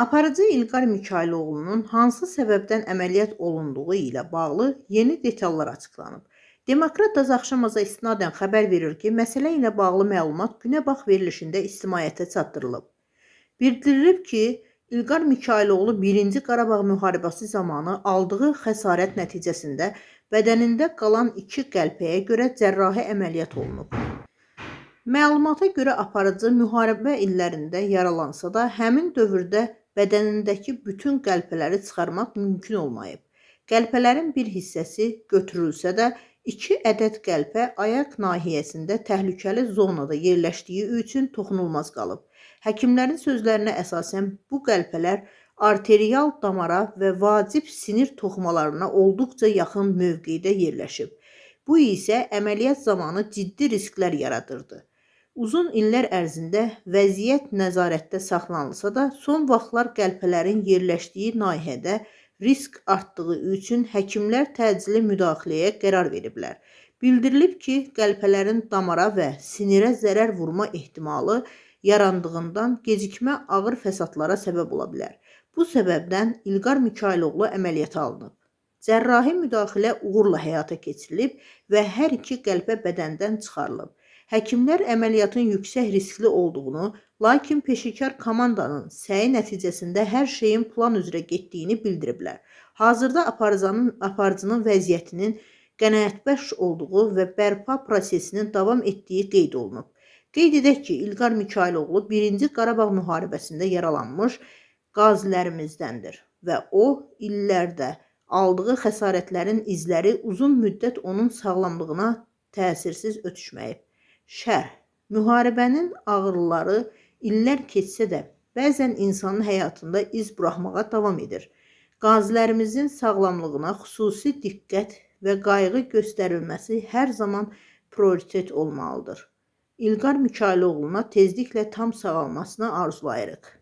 Aparıcı İlqar Mikayıloğlu'nun hansı səbəbdən əməliyyat olunduğu ilə bağlı yeni detallar açıqlanıb. Demokrat Daz Axşamaza istinadən xəbər verir ki, məsələ ilə bağlı məlumat Günəbax verilişində ictimaiyyətə çatdırılıb. Bildirilib ki, İlqar Mikayıloğlu 1-ci Qarabağ müharibəsi zamanı aldığı xəsarət nəticəsində bədənində qalan 2 qəlpəyə görə cərrahi əməliyyat olunub. Məlumata görə aparıcı müharibə illərində yaralansa da, həmin dövrdə bədənindəki bütün qəlpələri çıxarmaq mümkün olmayıb. Qəlpələrin bir hissəsi götürülsə də, 2 ədəd qəlpə ayaq nahiyəsində təhlükəli zonada yerləşdiyi üçün toxunulmaz qalıb. Həkimlərin sözlərinə əsasən bu qəlpələr arterial damara və vacib sinir toxumalarına olduqca yaxın mövqedə yerləşib. Bu isə əməliyyat zamanı ciddi risklər yaradırdı. Uzun illər ərzində vəziyyət nəzarətdə saxlanılsa da, son vaxtlar qəlpələrin yerləşdiyi nahiyədə risk artdığı üçün həkimlər təcili müdaxiləyə qərar veriblər. Bildirilib ki, qəlpələrin damara və sinirə zərər vurma ehtimalı yarandığından gecikmə ağır fəsadlara səbəb ola bilər. Bu səbəbdən İlqar Mikayıloğlu əməliyyata alınıb. Cərrahi müdaxilə uğurla həyata keçirilib və hər 2 qəlpə bədəndən çıxarılıb. Həkimlər əməliyyatın yüksək riskli olduğunu, lakin peşəkar komandanın səyi nəticəsində hər şeyin plan üzrə getdiyini bildiriblər. Hazırda aparıcının vəziyyətinin qənaətbəxş olduğu və bərpa prosesinin davam etdiyi qeyd olunub. Qeyd edək ki, İlqar Mikayıloğlu 1-ci Qarabağ müharibəsində yaralanmış qazilərimizdəndir və o, illərdə aldığı xəsarətlərin izləri uzun müddət onun sağlamlığına təsirsiz ötüşməyib. Şərh: Müharibənin ağrıları illər keçsə də, bəzən insanın həyatında iz buraxmağa davam edir. Qazilərimizin sağlamlığına xüsusi diqqət və qayğı göstərilməsi hər zaman prioritet olmalıdır. İlqar Mikayıloğlu'na tezliklə tam sağalmasını arzulayırıq.